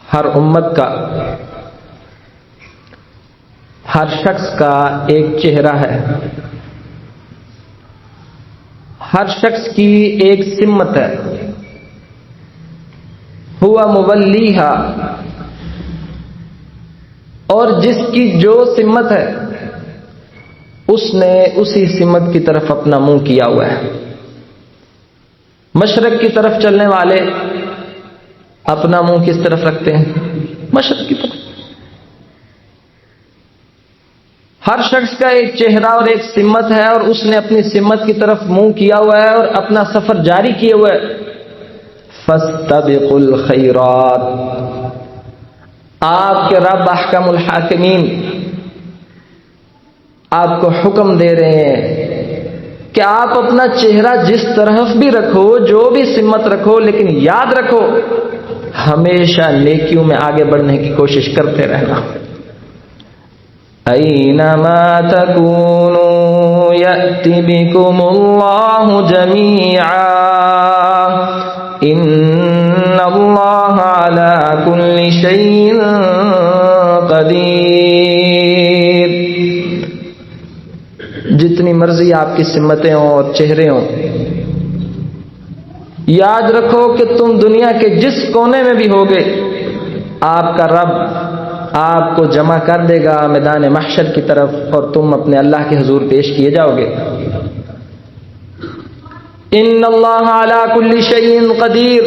ہر امت کا، ہر شخص کا ایک چہرہ ہے، ہر شخص کی ایک سمت ہے. ہوا مولیہا، اور جس کی جو سمت ہے اس نے اسی سمت کی طرف اپنا منہ کیا ہوا ہے. مشرق کی طرف چلنے والے اپنا منہ کس طرف رکھتے ہیں؟ مشرق کی طرف. ہر شخص کا ایک چہرہ اور ایک سمت ہے، اور اس نے اپنی سمت کی طرف منہ کیا ہوا ہے اور اپنا سفر جاری کیے ہوا ہے. فاستبقوا الخیرات، آپ کے رب احکم الحاکمین آپ کو حکم دے رہے ہیں کہ آپ اپنا چہرہ جس طرف بھی رکھو، جو بھی سمت رکھو، لیکن یاد رکھو ہمیشہ نیکیوں میں آگے بڑھنے کی کوشش کرتے رہنا. اینما تکونوا یأتی بکم اللہ جمیعا ان اللہ علی کل شیء قدیر. جتنی مرضی آپ کی سمتیں ہوں اور چہرے ہوں، یاد رکھو کہ تم دنیا کے جس کونے میں بھی ہوگے، آپ کا رب آپ کو جمع کر دے گا میدان محشر کی طرف، اور تم اپنے اللہ کے حضور پیش کیے جاؤ گے. ان اللہ علی کل شیء قدیر،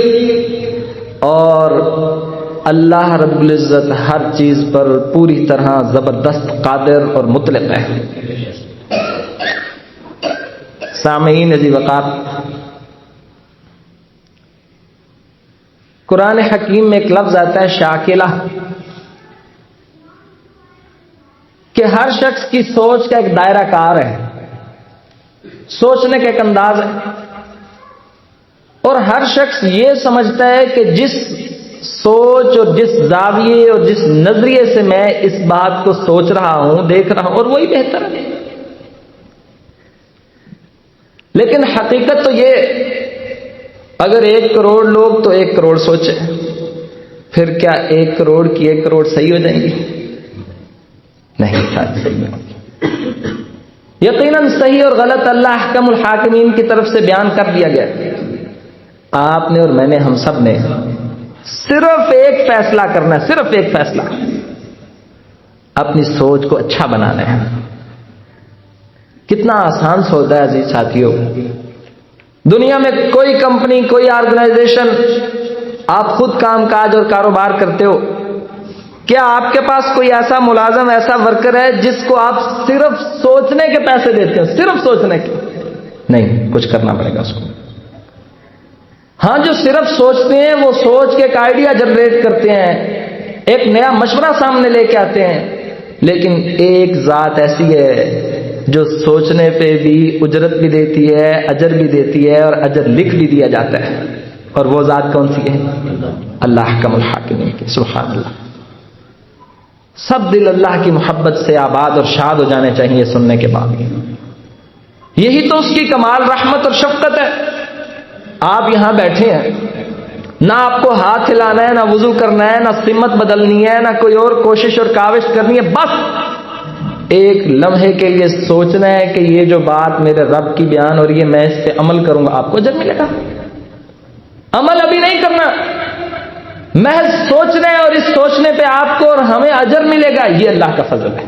اور اللہ رب العزت ہر چیز پر پوری طرح زبردست قادر اور مطلق ہے. سامعین عزیز وقار، قرآن حکیم میں ایک لفظ آتا ہے شاکلہ، کہ ہر شخص کی سوچ کا ایک دائرہ کار ہے، سوچنے کا ایک انداز ہے، اور ہر شخص یہ سمجھتا ہے کہ جس سوچ اور جس زاویے اور جس نظریے سے میں اس بات کو سوچ رہا ہوں، دیکھ رہا ہوں، اور وہی بہتر ہے. لیکن حقیقت تو یہ، اگر 1 کروڑ لوگ تو 1 کروڑ سوچیں، پھر کیا 1 کروڑ کی 1 کروڑ صحیح ہو جائیں گی؟ نہیں، شاید صحیح نہیں ہوگی. یقیناً صحیح اور غلط اللہ احکم الحاکمین کی طرف سے بیان کر دیا گیا. آپ نے اور میں نے، ہم سب نے صرف ایک فیصلہ کرنا ہے، صرف ایک فیصلہ، اپنی سوچ کو اچھا بنانا ہے. کتنا آسان سودا ہے عزیز ساتھیوں. دنیا میں کوئی کمپنی، کوئی آرگنائزیشن، آپ خود کام کاج اور کاروبار کرتے ہو، کیا آپ کے پاس کوئی ایسا ملازم، ایسا ورکر ہے جس کو آپ صرف سوچنے کے پیسے دیتے ہو؟ صرف سوچنے کے؟ نہیں، کچھ کرنا پڑے گا اس کو. ہاں، جو صرف سوچتے ہیں وہ سوچ کے ایک آئیڈیا جنریٹ کرتے ہیں، ایک نیا مشورہ سامنے لے کے آتے ہیں. لیکن ایک ذات ایسی ہے جو سوچنے پہ بھی اجرت بھی دیتی ہے، اجر بھی دیتی ہے، اور اجر لکھ بھی دیا جاتا ہے. اور وہ ذات کون سی ہے؟ اللہ احکم الحاکمین کی. سبحان اللہ. سب دل اللہ کی محبت سے آباد اور شاد ہو جانے چاہیے سننے کے بعد. یہی تو اس کی کمال رحمت اور شفقت ہے. آپ یہاں بیٹھے ہیں، نہ آپ کو ہاتھ ہلانا ہے، نہ وضو کرنا ہے، نہ سمت بدلنی ہے، نہ کوئی اور کوشش اور کاوش کرنی ہے. بس ایک لمحے کے لیے سوچنا ہے کہ یہ جو بات میرے رب کی بیان ہو رہی ہے، میں اس پہ عمل کروں گا، آپ کو اجر ملے گا. عمل ابھی نہیں کرنا، محض سوچنا ہے، اور اس سوچنے پہ آپ کو اور ہمیں اجر ملے گا. یہ اللہ کا فضل ہے.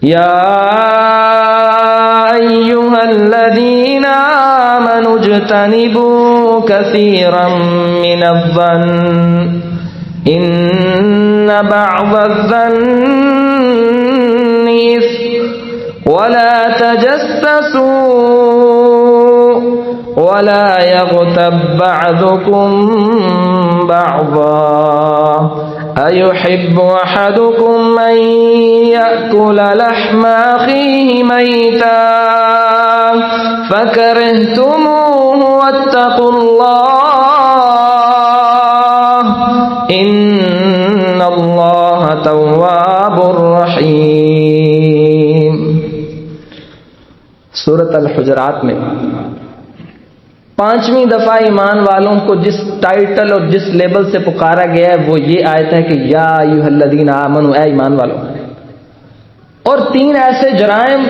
یا ایھا الذین آمنوا اجتنبوا کثیرا من الظن ان بعض الظن اثم ولا تجسسوا ولا يغتب بعضكم بعضا أيحب أحدكم أن يأكل لحم أخيه ميتا فكرهتموه واتقوا الله إن الله تواب رحيم. سورۃ الحجرات میں 5ویں دفعہ ایمان والوں کو جس ٹائٹل اور جس لیبل سے پکارا گیا ہے وہ یہ آیت ہے کہ یا ایھا الذین آمنوا، اے ایمان والوں. اور 3 ایسے جرائم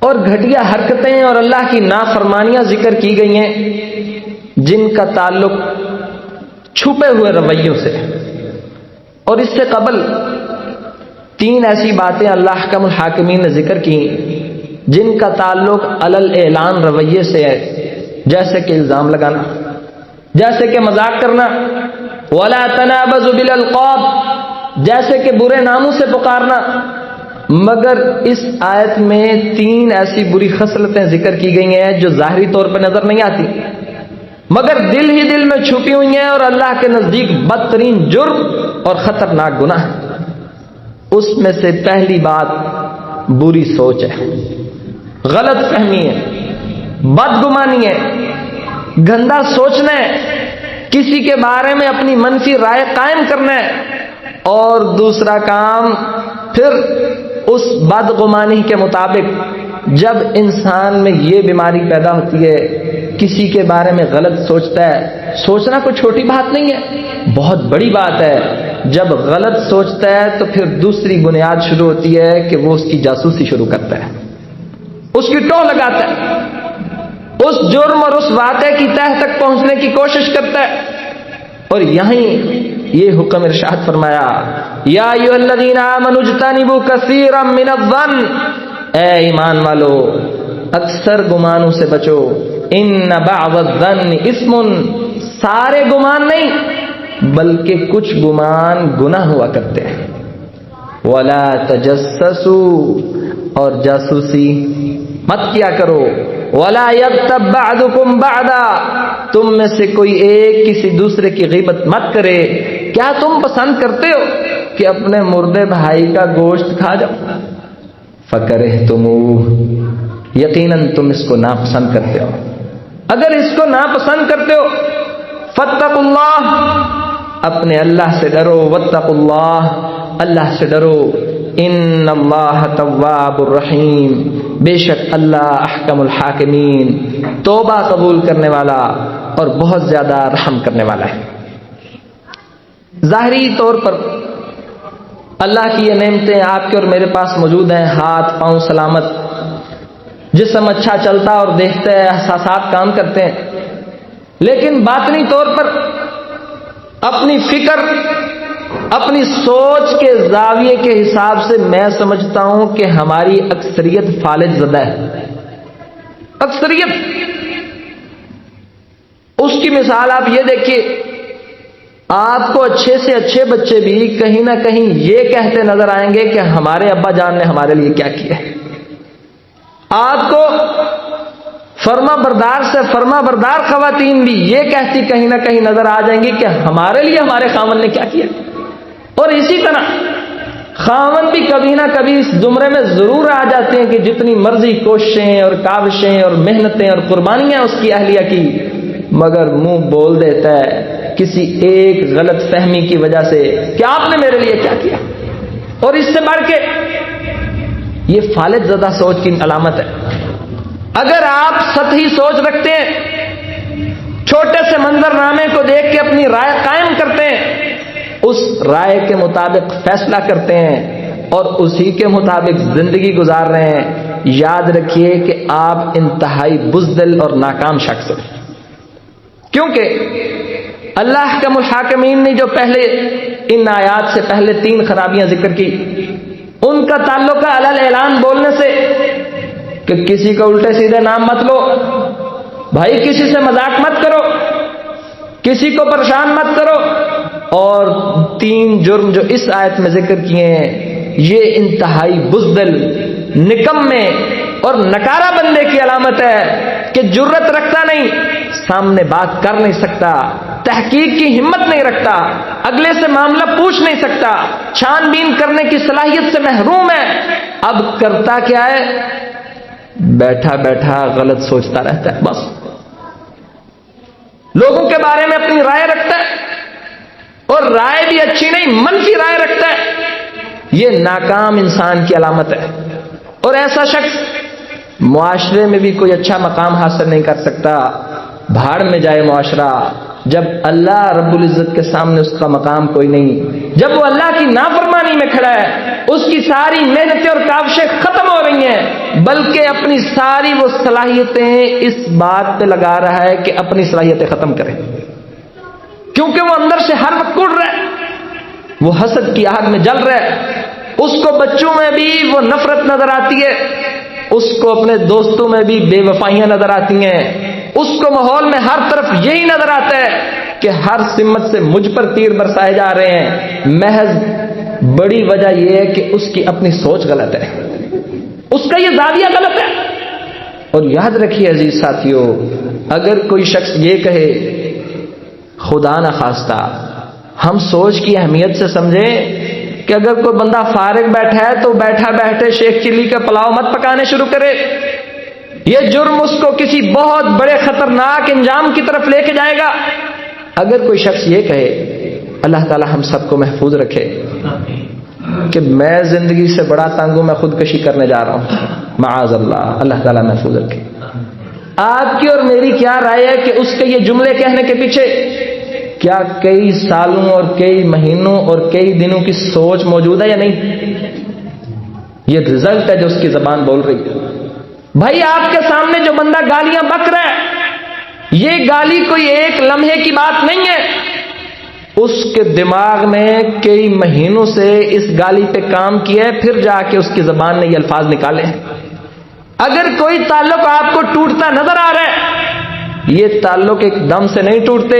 اور گھٹیا حرکتیں اور اللہ کی نافرمانیاں ذکر کی گئی ہیں جن کا تعلق چھپے ہوئے رویوں سے. اور اس سے قبل 3 ایسی باتیں اللہ احکم الحاکمین نے ذکر کی جن کا تعلق علل اعلان رویے سے ہے، جیسے کہ الزام لگانا، جیسے کہ مذاق کرنا، ولا تنابزوا بالالقاب، جیسے کہ برے ناموں سے پکارنا. مگر اس آیت میں 3 ایسی بری خصلتیں ذکر کی گئی ہیں جو ظاہری طور پر نظر نہیں آتی مگر دل ہی دل میں چھپی ہوئی ہیں اور اللہ کے نزدیک بدترین جرم اور خطرناک گناہ. اس میں سے پہلی بات بری سوچ ہے، غلط فہمی ہے، بدگمانی ہے، گندا سوچنا ہے، کسی کے بارے میں اپنی منفی رائے قائم کرنا ہے. اور دوسرا کام پھر اس بدگمانی کے مطابق جب انسان میں یہ بیماری پیدا ہوتی ہے، کسی کے بارے میں غلط سوچتا ہے. سوچنا کوئی چھوٹی بات نہیں ہے، بہت بڑی بات ہے. جب غلط سوچتا ہے تو پھر دوسری بنیاد شروع ہوتی ہے کہ وہ اس کی جاسوسی شروع کرتا ہے، اس کی ٹوہ لگاتا ہے، اس جرم اور اس واقعے کی تہہ تک پہنچنے کی کوشش کرتا ہے. اور یہیں یہ حکم ارشاد فرمایا یا ایھا الذین آمنوا اجتنبوا کثیرا من الظن، اے ایمان والو اکثر گمانوں سے بچو. ان بعض الظن اثم، سارے گمان نہیں بلکہ کچھ گمان گناہ ہوا کرتے ہیں. ولا تجسسوا، اور جاسوسی مت کیا کرو. ولا یغتب بعضکم بعضا، تم میں سے کوئی ایک کسی دوسرے کی غیبت مت کرے. کیا تم پسند کرتے ہو کہ اپنے مردے بھائی کا گوشت کھا جاؤ؟ فکرہتموہ، یقیناً تم اس کو ناپسند کرتے ہو. اگر اس کو ناپسند کرتے ہو فاتقوا اللہ، اپنے اللہ سے ڈرو. واتقوا اللہ، اللہ سے ڈرو. ان اللہ تواب الرحیم، بے شک اللہ احکم الحاکمین، توبہ قبول کرنے والا اور بہت زیادہ رحم کرنے والا ہے. ظاہری طور پر اللہ کی یہ نعمتیں آپ کے اور میرے پاس موجود ہیں، ہاتھ پاؤں سلامت، جسم اچھا چلتا اور دیکھتا ہے، احساسات کام کرتے ہیں. لیکن باطنی طور پر اپنی فکر، اپنی سوچ کے زاویے کے حساب سے میں سمجھتا ہوں کہ ہماری اکثریت فالج زدہ ہے. اکثریت، اس کی مثال آپ یہ دیکھیے، آپ کو اچھے سے اچھے بچے بھی کہیں نہ کہیں یہ کہتے نظر آئیں گے کہ ہمارے ابا جان نے ہمارے لیے کیا کیا ہے. آپ کو فرما بردار سے فرما بردار خواتین بھی یہ کہتی کہیں نہ کہیں نظر آ جائیں گی کہ ہمارے لیے ہمارے خاوند نے کیا کیا. اور اسی طرح خاوند بھی کبھی نہ کبھی اس زمرے میں ضرور آ جاتے ہیں کہ جتنی مرضی کوششیں اور کاوشیں اور محنتیں اور قربانیاں اس کی اہلیہ کی، مگر منہ بول دیتا ہے کسی ایک غلط فہمی کی وجہ سے کہ آپ نے میرے لیے کیا کیا. اور اس سے بڑھ کے یہ فالج زدہ سوچ کی علامت ہے. اگر آپ سطحی سوچ رکھتے ہیں، چھوٹے سے منظر نامے کو دیکھ کے اپنی رائے قائم کرتے ہیں، اس رائے کے مطابق فیصلہ کرتے ہیں اور اسی کے مطابق زندگی گزار رہے ہیں، یاد رکھیے کہ آپ انتہائی بزدل اور ناکام شخص ہیں. کیونکہ اللہ احکم الحاکمین نے جو پہلے ان آیات سے پہلے 3 خرابیاں ذکر کی، ان کا تعلق ہے علل اعلان بولنے سے کہ کسی کو الٹے سیدھے نام مت لو، بھائی کسی سے مذاق مت کرو، کسی کو پریشان مت کرو. اور 3 جرم جو اس آیت میں ذکر کیے ہیں یہ انتہائی بزدل، نکمے اور نکارہ بندے کی علامت ہے کہ جرت رکھتا نہیں، سامنے بات کر نہیں سکتا، تحقیق کی ہمت نہیں رکھتا، اگلے سے معاملہ پوچھ نہیں سکتا، چھان بین کرنے کی صلاحیت سے محروم ہے. اب کرتا کیا ہے؟ بیٹھا بیٹھا غلط سوچتا رہتا ہے، بس لوگوں کے بارے میں اپنی رائے رکھتا ہے اور رائے بھی اچھی نہیں، منفی رائے رکھتا ہے. یہ ناکام انسان کی علامت ہے. اور ایسا شخص معاشرے میں بھی کوئی اچھا مقام حاصل نہیں کر سکتا، بھاڑ میں جائے معاشرہ، جب اللہ رب العزت کے سامنے اس کا مقام کوئی نہیں، جب وہ اللہ کی نافرمانی میں کھڑا ہے، اس کی ساری محنتیں اور کاوشیں ختم ہو رہی ہیں، بلکہ اپنی ساری وہ صلاحیتیں اس بات پہ لگا رہا ہے کہ اپنی صلاحیتیں ختم کرے، کیونکہ وہ اندر سے ہر وقت کڑ رہا ہے، وہ حسد کی آگ میں جل رہا ہے، اس کو بچوں میں بھی وہ نفرت نظر آتی ہے، اس کو اپنے دوستوں میں بھی بے وفائیاں نظر آتی ہیں، اس کو ماحول میں ہر طرف یہی نظر آتا ہے کہ ہر سمت سے مجھ پر تیر برسائے جا رہے ہیں، محض بڑی وجہ یہ ہے کہ اس کی اپنی سوچ غلط ہے، اس کا یہ زاویہ غلط ہے۔ اور یاد رکھیے عزیز ساتھیو، اگر کوئی شخص یہ کہے، خدا نہ خواستہ ہم سوچ کی اہمیت سے سمجھیں کہ اگر کوئی بندہ فارغ بیٹھا ہے تو بیٹھا بیٹھے شیخ چلی کا پلاؤ مت پکانے شروع کرے، یہ جرم اس کو کسی بہت بڑے خطرناک انجام کی طرف لے کے جائے گا۔ اگر کوئی شخص یہ کہے، اللہ تعالی ہم سب کو محفوظ رکھے، کہ میں زندگی سے بڑا تنگ ہوں، میں خودکشی کرنے جا رہا ہوں، معاذ اللہ، اللہ تعالی محفوظ رکھے۔ آپ کی اور میری کیا رائے ہے کہ اس کے یہ جملے کہنے کے پیچھے کیا کئی سالوں اور کئی مہینوں اور کئی دنوں کی سوچ موجود ہے یا نہیں؟ یہ رزلٹ ہے جو اس کی زبان بول رہی ہے۔ بھائی آپ کے سامنے جو بندہ گالیاں بک رہا ہے، یہ گالی کوئی ایک لمحے کی بات نہیں ہے، اس کے دماغ میں کئی مہینوں سے اس گالی پہ کام کیا ہے، پھر جا کے اس کی زبان نے یہ الفاظ نکالے ہیں۔ اگر کوئی تعلق آپ کو ٹوٹتا نظر آ رہا ہے، یہ تعلق ایک دم سے نہیں ٹوٹتے،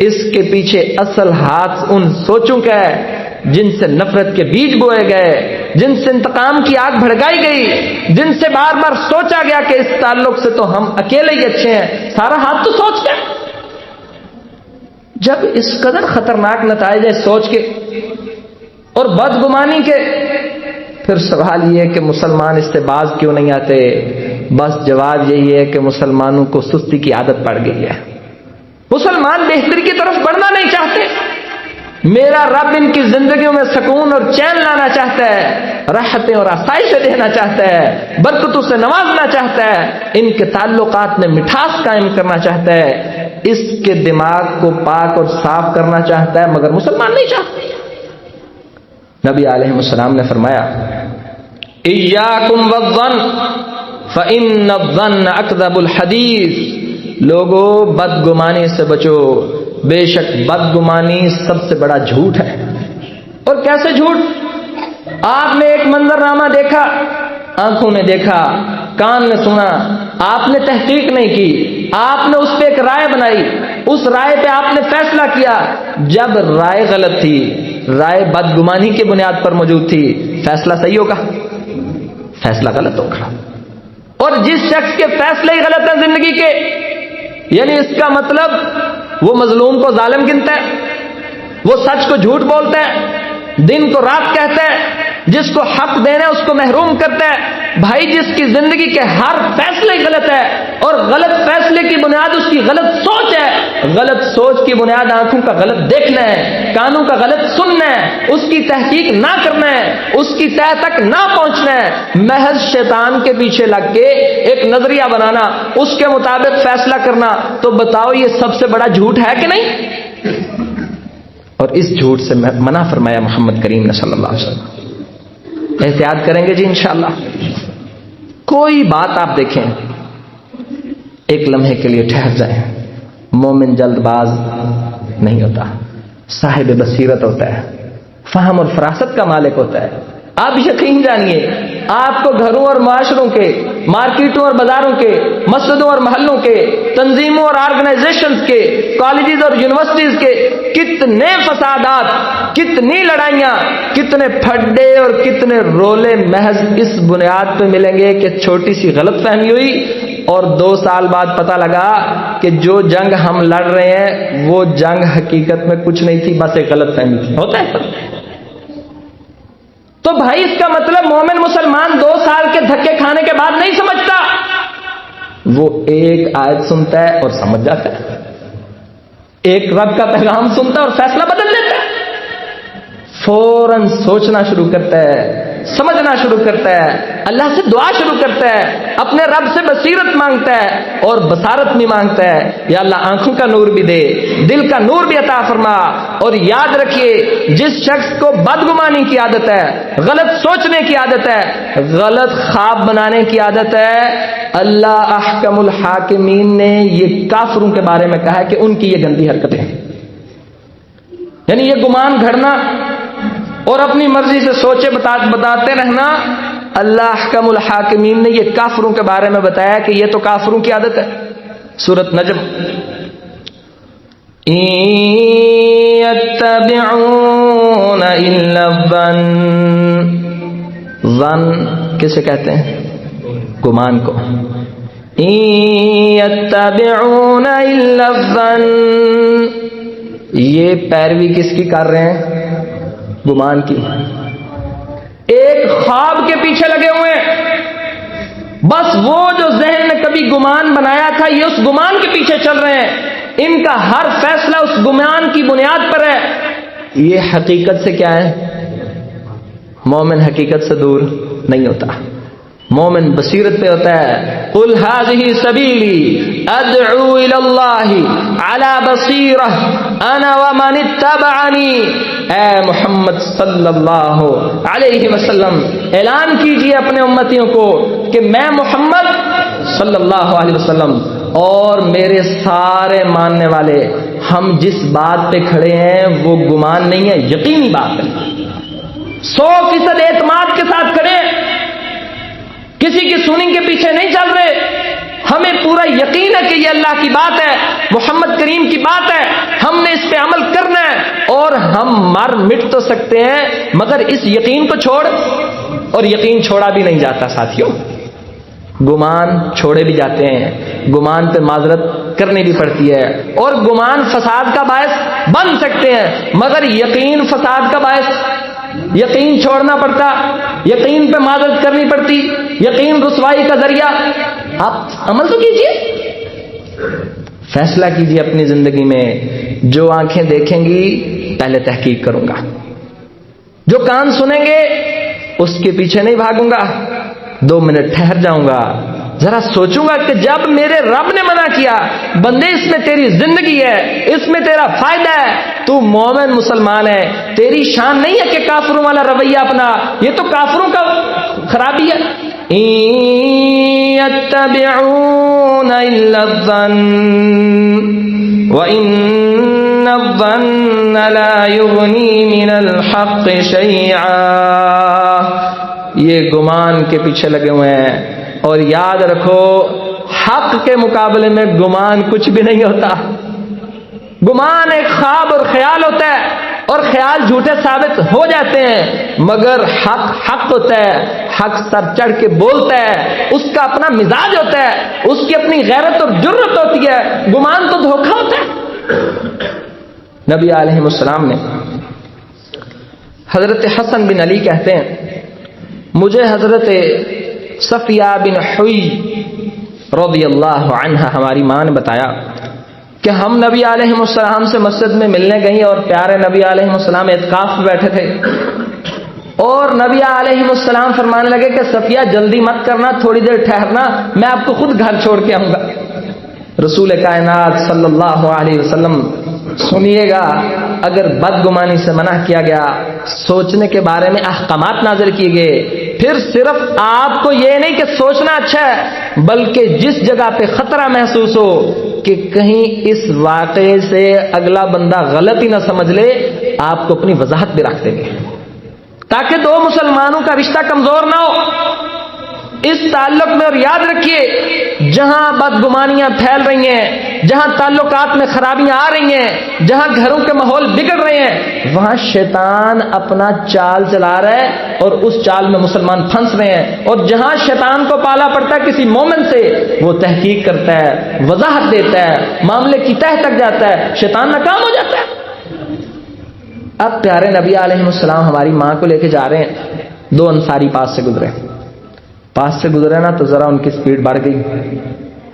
اس کے پیچھے اصل ہاتھ ان سوچوں کا ہے جن سے نفرت کے بیج بوئے گئے، جن سے انتقام کی آگ بھڑکائی گئی، جن سے بار بار سوچا گیا کہ اس تعلق سے تو ہم اکیلے ہی اچھے ہیں، سارا ہاتھ تو سوچ کا۔ جب اس قدر خطرناک نتائج ہے سوچ کے اور بدگمانی کے، پھر سوال یہ ہے کہ مسلمان اس سے باز کیوں نہیں آتے؟ بس جواب یہی ہے کہ مسلمانوں کو سستی کی عادت پڑ گئی ہے، مسلمان بہتری کی طرف بڑھنا نہیں چاہتے۔ میرا رب ان کی زندگیوں میں سکون اور چین لانا چاہتا ہے، راحتیں اور آسائشیں دینا چاہتا ہے، برکتوں سے نوازنا چاہتا ہے، ان کے تعلقات میں مٹھاس قائم کرنا چاہتا ہے، اس کے دماغ کو پاک اور صاف کرنا چاہتا ہے، مگر مسلمان نہیں چاہتے۔ نبی علیہ السلام نے فرمایا، ایاکم والظن فإن الظن اکذب الحدیث، لوگوں بدگمانی سے بچو، بے شک بدگمانی سب سے بڑا جھوٹ ہے۔ اور کیسے جھوٹ؟ آپ نے ایک منظرنامہ دیکھا، آنکھوں نے دیکھا، کان نے سنا، آپ نے تحقیق نہیں کی، آپ نے اس پہ ایک رائے بنائی، اس رائے پہ آپ نے فیصلہ کیا، جب رائے غلط تھی، رائے بدگمانی کی بنیاد پر موجود تھی، فیصلہ صحیح ہوگا؟ فیصلہ غلط ہوگا۔ اور جس شخص کے فیصلے ہی غلط ہیں زندگی کے، یعنی اس کا مطلب وہ مظلوم کو ظالم گنتا ہے، وہ سچ کو جھوٹ بولتا ہے، دن کو رات کہتا ہے، جس کو حق دینا ہے اس کو محروم کرتا ہے۔ بھائی جس کی زندگی کے ہر فیصلے غلط ہے، اور غلط فیصلے کی بنیاد اس کی غلط سوچ ہے، غلط سوچ کی بنیاد آنکھوں کا غلط دیکھنا ہے، کانوں کا غلط سننا ہے، اس کی تحقیق نہ کرنا ہے، اس کی تہ تک نہ پہنچنا ہے، محض شیطان کے پیچھے لگ کے ایک نظریہ بنانا، اس کے مطابق فیصلہ کرنا، تو بتاؤ یہ سب سے بڑا جھوٹ ہے کہ نہیں؟ اور اس جھوٹ سے منع فرمایا محمد کریم نے صلی اللہ علیہ وسلم۔ احتیاط کریں گے جی انشاءاللہ۔ کوئی بات آپ دیکھیں، ایک لمحے کے لیے ٹھہر جائیں، مومن جلد باز نہیں ہوتا، صاحب بصیرت ہوتا ہے، فہم اور فراست کا مالک ہوتا ہے۔ آپ یقین جانیے، آپ کو گھروں اور معاشروں کے، مارکیٹوں اور بازاروں کے، مسجدوں اور محلوں کے، تنظیموں اور آرگنائزیشنز کے، کالجز اور یونیورسٹیز کے کتنے فسادات، کتنی لڑائیاں، کتنے پھڈے اور کتنے رولے محض اس بنیاد پہ ملیں گے کہ چھوٹی سی غلط فہمی ہوئی، اور 2 سال بعد پتہ لگا کہ جو جنگ ہم لڑ رہے ہیں وہ جنگ حقیقت میں کچھ نہیں تھی، بس ایک غلط فہمی تھی۔ ہوتا ہے۔ تو بھائی اس کا مطلب مومن مسلمان 2 سال کے دھکے کھانے کے بعد نہیں سمجھتا، وہ ایک آیت سنتا ہے اور سمجھ جاتا ہے، ایک رب کا پیغام سنتا ہے اور فیصلہ بدل دیتا ہے، فوراً سوچنا شروع کرتا ہے، سمجھنا شروع کرتا ہے، اللہ سے دعا شروع کرتا ہے، اپنے رب سے بصیرت مانگتا ہے اور بصارت بھی مانگتا ہے، یا اللہ آنکھوں کا نور بھی دے، دل کا نور بھی عطا فرما۔ اور یاد رکھیے جس شخص کو بدگمانی کی عادت ہے، غلط سوچنے کی عادت ہے، غلط خواب بنانے کی عادت ہے، اللہ احکم الحاکمین نے یہ کافروں کے بارے میں کہا ہے کہ ان کی یہ گندی حرکتیں ہیں۔ یعنی یہ گمان گھڑنا اور اپنی مرضی سے سوچے بتاتے رہنا، اللہ احکم الحاکمین نے یہ کافروں کے بارے میں بتایا کہ یہ تو کافروں کی عادت ہے۔ سورۃ نجم، یتبعون الا الظن، ظن کسے کہتے ہیں؟ گمان کو۔ یتبعون الا الظن، یہ پیروی کس کی کر رہے ہیں؟ گمان کی۔ ایک خواب کے پیچھے لگے ہوئے ہیں، بس وہ جو ذہن میں کبھی گمان بنایا تھا یہ اس گمان کے پیچھے چل رہے ہیں، ان کا ہر فیصلہ اس گمان کی بنیاد پر ہے۔ یہ حقیقت سے کیا ہے؟ مومن حقیقت سے دور نہیں ہوتا، مومن بصیرت پہ ہوتا ہے۔ قل هذه سبیلی ادعو الی اللہ علی بصیرہ انا ومن اتبعنی، اے محمد صلی اللہ علیہ وسلم اعلان کیجئے اپنے امتیوں کو کہ میں محمد صلی اللہ علیہ وسلم اور میرے سارے ماننے والے، ہم جس بات پہ کھڑے ہیں وہ گمان نہیں ہے، یقینی بات ہے، 100% اعتماد کے ساتھ کھڑے ہیں، کسی کی سننگ کے پیچھے نہیں چل رہے، ہمیں پورا یقین ہے کہ یہ اللہ کی بات ہے، محمد کریم کی بات ہے، ہم نے اس پہ عمل کرنا ہے، اور ہم مر مٹ تو سکتے ہیں مگر اس یقین کو چھوڑ، اور یقین چھوڑا بھی نہیں جاتا ساتھیوں، گمان چھوڑے بھی جاتے ہیں، گمان پہ معذرت کرنی بھی پڑتی ہے، اور گمان فساد کا باعث بن سکتے ہیں مگر یقین فساد کا باعث، یقین چھوڑنا پڑتا، یقین پہ معذرت کرنی پڑتی، یقین رسوائی کا ذریعہ۔ آپ عمل تو کیجئے، فیصلہ کیجئے اپنی زندگی میں، جو آنکھیں دیکھیں گی پہلے تحقیق کروں گا، جو کان سنیں گے اس کے پیچھے نہیں بھاگوں گا، 2 منٹ ٹھہر جاؤں گا، ذرا سوچوں گا کہ جب میرے رب نے منع کیا بندے اس میں تیری زندگی ہے، اس میں تیرا فائدہ ہے، تو مومن مسلمان ہے، تیری شان نہیں ہے کہ کافروں والا رویہ اپنا، یہ تو کافروں کا خرابی ہے۔ یتبعون الا الظن وان الظن لا یغنی من الحق شیئا، یہ گمان کے پیچھے لگے ہوئے ہیں، اور یاد رکھو حق کے مقابلے میں گمان کچھ بھی نہیں ہوتا، گمان ایک خواب اور خیال ہوتا ہے، اور خیال جھوٹے ثابت ہو جاتے ہیں، مگر حق حق ہوتا ہے، حق سر چڑھ کے بولتا ہے، اس کا اپنا مزاج ہوتا ہے، اس کی اپنی غیرت اور جرت ہوتی ہے، گمان تو دھوکہ ہوتا ہے۔ نبی علیہ السلام نے، حضرت حسن بن علی کہتے ہیں، مجھے حضرت صفیہ بن حوی رضی اللہ عنہ ہماری ماں نے بتایا کہ ہم نبی علیہ السلام سے مسجد میں ملنے گئی، اور پیارے نبی علیہ السلام اعتکاف میں بیٹھے تھے، اور نبی علیہ السلام فرمانے لگے کہ صفیہ جلدی مت کرنا، تھوڑی دیر ٹھہرنا، میں آپ کو خود گھر چھوڑ کے آؤں گا۔ رسول کائنات صلی اللہ علیہ وسلم سنیے گا، اگر بدگمانی سے منع کیا گیا، سوچنے کے بارے میں احکامات نازل کیے گئے، پھر صرف آپ کو یہ نہیں کہ سوچنا اچھا ہے، بلکہ جس جگہ پہ خطرہ محسوس ہو کہ کہیں اس واقعے سے اگلا بندہ غلطی نہ سمجھ لے، آپ کو اپنی وضاحت بھی رکھ دیں گے، تاکہ 2 مسلمانوں کا رشتہ کمزور نہ ہو اس تعلق میں۔ اور یاد رکھیے جہاں بدگمانیاں پھیل رہی ہیں، جہاں تعلقات میں خرابیاں آ رہی ہیں، جہاں گھروں کے ماحول بگڑ رہے ہیں، وہاں شیطان اپنا چال چلا رہا ہے، اور اس چال میں مسلمان پھنس رہے ہیں، اور جہاں شیطان کو پالا پڑتا ہے کسی مومن سے، وہ تحقیق کرتا ہے، وضاحت دیتا ہے، معاملے کی تہ تک جاتا ہے، شیطان ناکام ہو جاتا ہے۔ اب پیارے نبی علیہ السلام ہماری ماں کو لے کے جا رہے ہیں، 2 انصاری پاس سے گزرے نا تو ذرا ان کی سپیڈ بڑھ گئی،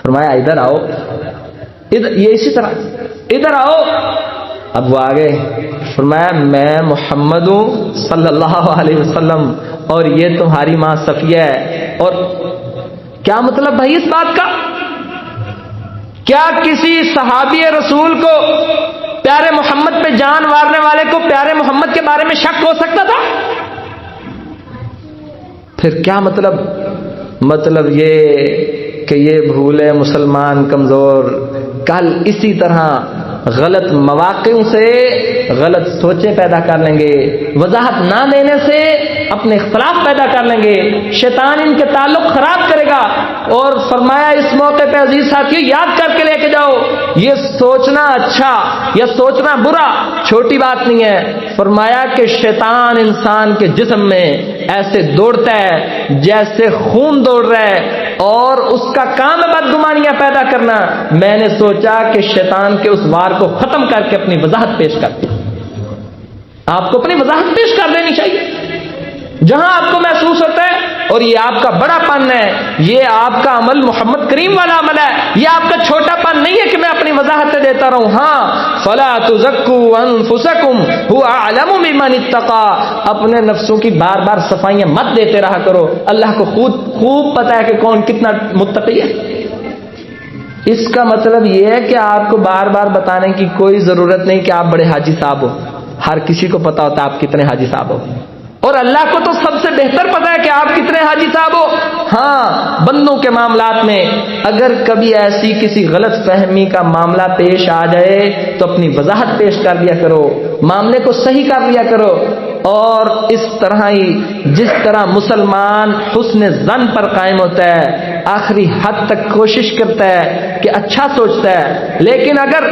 فرمایا ادھر آؤ، یہ اسی طرح ادھر آؤ۔ اب وہ آگے، فرمایا میں محمد ہوں صلی اللہ علیہ وسلم، اور یہ تمہاری ماں صفیہ ہے. اور کیا مطلب بھائی اس بات کا؟ کیا کسی صحابی رسول کو، پیارے محمد پہ جان مارنے والے کو، پیارے محمد کے بارے میں شک ہو سکتا تھا؟ پھر کیا مطلب؟ مطلب یہ کہ یہ بھولے مسلمان کمزور کل اسی طرح غلط مواقع سے غلط سوچیں پیدا کر لیں گے، وضاحت نہ دینے سے اپنے اختلاف پیدا کر لیں گے، شیطان ان کے تعلق خراب کرے گا. اور فرمایا اس موقع پہ عزیز ساتھیو یاد کر کے لے کے جاؤ، یہ سوچنا اچھا یا سوچنا برا چھوٹی بات نہیں ہے. فرمایا کہ شیطان انسان کے جسم میں ایسے دوڑتا ہے جیسے خون دوڑ رہا ہے، اور اس کا کام ہے بدگمانیاں پیدا کرنا. میں نے سوچا کہ شیطان کے اس وار کو ختم کر کے اپنی وضاحت پیش کرتی. آپ کو اپنی وضاحت پیش کر دینی چاہیے جہاں آپ کو محسوس ہوتا ہے. اور یہ آپ کا بڑا پن ہے، یہ آپ کا عمل محمد کریم والا عمل ہے، یہ آپ کا چھوٹا پن نہیں ہے کہ میں اپنی وضاحتیں دیتا رہوں. ہاں، فلا تزکوا انفسکم هو اعلم بمن اتقى، اپنے نفسوں کی بار بار صفائیاں مت دیتے رہا کرو، اللہ کو خوب پتہ ہے کہ کون کتنا متقی ہے. اس کا مطلب یہ ہے کہ آپ کو بار بار بتانے کی کوئی ضرورت نہیں کہ آپ بڑے حاجی صاحب ہو. ہر کسی کو پتا ہوتا ہے آپ کتنے حاجی صاحب ہو، اور اللہ کو تو سب سے بہتر پتا ہے کہ آپ کتنے حاجی صاحب ہو. ہاں، بندوں کے معاملات میں اگر کبھی ایسی کسی غلط فہمی کا معاملہ پیش آ جائے تو اپنی وضاحت پیش کر دیا کرو، معاملے کو صحیح کر دیا کرو. اور اس طرح ہی جس طرح مسلمان حسن ظن پر قائم ہوتا ہے، آخری حد تک کوشش کرتا ہے کہ اچھا سوچتا ہے، لیکن اگر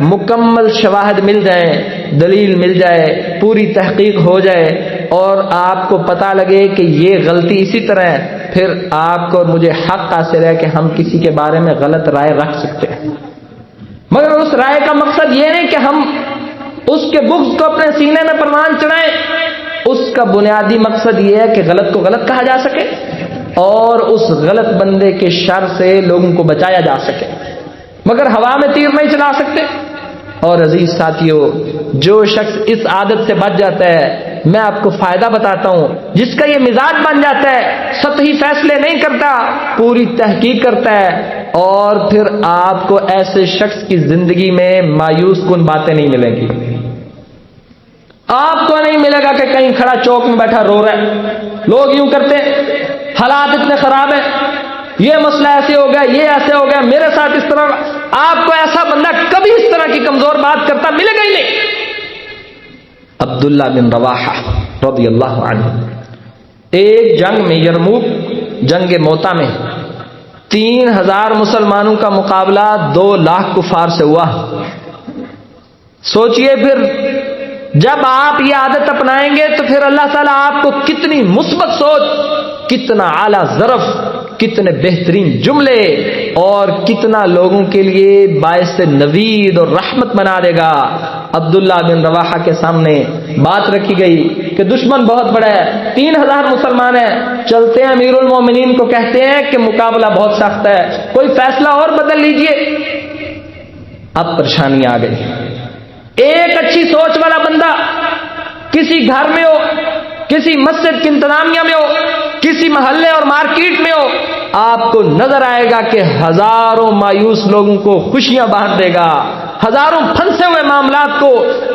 مکمل شواہد مل جائیں، دلیل مل جائے، پوری تحقیق ہو جائے اور آپ کو پتہ لگے کہ یہ غلطی اسی طرح ہے، پھر آپ کو اور مجھے حق حاصل ہے کہ ہم کسی کے بارے میں غلط رائے رکھ سکتے ہیں. مگر اس رائے کا مقصد یہ نہیں کہ ہم اس کے بغض کو اپنے سینے میں پروان چڑھائیں. اس کا بنیادی مقصد یہ ہے کہ غلط کو غلط کہا جا سکے اور اس غلط بندے کے شر سے لوگوں کو بچایا جا سکے، مگر ہوا میں تیر نہیں چلا سکتے. اور عزیز ساتھیو، جو شخص اس عادت سے بچ جاتا ہے، میں آپ کو فائدہ بتاتا ہوں، جس کا یہ مزاج بن جاتا ہے، سطحی فیصلے نہیں کرتا، پوری تحقیق کرتا ہے، اور پھر آپ کو ایسے شخص کی زندگی میں مایوس کن باتیں نہیں ملیں گی. آپ کو نہیں ملے گا کہ کہیں کھڑا چوک میں بیٹھا رو رہا ہے، لوگ یوں کرتے ہیں، حالات اتنے خراب ہیں، یہ مسئلہ ایسے ہو گیا، یہ ایسے ہو گیا، میرے ساتھ اس طرح. آپ کو ایسا بندہ کبھی اس طرح کی کمزور بات کرتا ملے گا ہی نہیں. عبداللہ بن رواحہ رضی اللہ عنہ ایک جنگ میں، یرموک جنگ موتا میں 3000 مسلمانوں کا مقابلہ 2 لاکھ کفار سے ہوا. سوچئے پھر جب آپ یہ عادت اپنائیں گے تو پھر اللہ تعالیٰ آپ کو کتنی مثبت سوچ، کتنا اعلیٰ ظرف، کتنے بہترین جملے اور کتنا لوگوں کے لیے باعث نوید اور رحمت بنا دے گا. عبداللہ بن رواحہ کے سامنے بات رکھی گئی کہ دشمن بہت بڑا ہے، 3000 مسلمان ہیں، چلتے ہیں امیر المومنین کو کہتے ہیں کہ مقابلہ بہت سخت ہے، کوئی فیصلہ اور بدل لیجئے. اب پریشانی آ گئی. ایک اچھی سوچ والا بندہ کسی گھر میں ہو، کسی مسجد کی انتظامیہ میں ہو، کسی محلے اور مارکیٹ میں ہو، آپ کو نظر آئے گا کہ ہزاروں مایوس لوگوں کو خوشیاں بانٹ دے گا، ہزاروں پھنسے ہوئے معاملات کو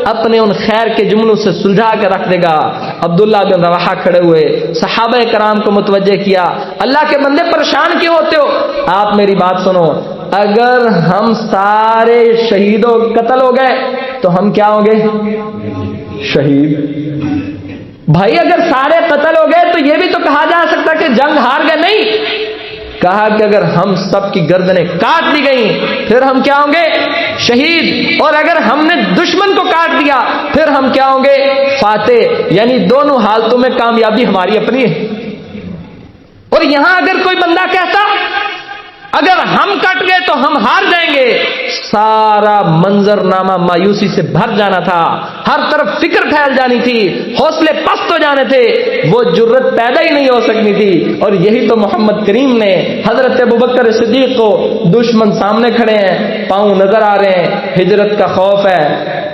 اپنے ان خیر کے جملوں سے سلجھا کے رکھ دے گا. عبداللہ بن رواحہ کھڑے ہوئے، صحابہ کرام کو متوجہ کیا، اللہ کے بندے پریشان کیوں ہوتے ہو؟ آپ میری بات سنو، اگر ہم سارے شہیدوں قتل ہو گئے تو ہم کیا ہوں گے؟ شہید. بھائی اگر سارے قتل ہو گئے تو یہ بھی تو کہا جا سکتا کہ جنگ ہار گئے. نہیں، کہا کہ اگر ہم سب کی گردنیں کاٹ دی گئیں پھر ہم کیا ہوں گے؟ شہید. اور اگر ہم نے دشمن کو کاٹ دیا پھر ہم کیا ہوں گے؟ فاتح. یعنی دونوں حالتوں میں کامیابی ہماری اپنی ہے. اور یہاں اگر کوئی بندہ کہتا اگر ہم کٹ گئے تو ہم ہار جائیں گے، سارا منظر نامہ مایوسی سے بھر جانا تھا، ہر طرف فکر پھیل جانی تھی، حوصلے پست ہو جانے تھے، وہ جرت پیدا ہی نہیں ہو سکنی تھی. اور یہی تو محمد کریم نے حضرت ابوبکر صدیق کو، دشمن سامنے کھڑے ہیں، پاؤں نظر آ رہے ہیں، ہجرت کا خوف ہے،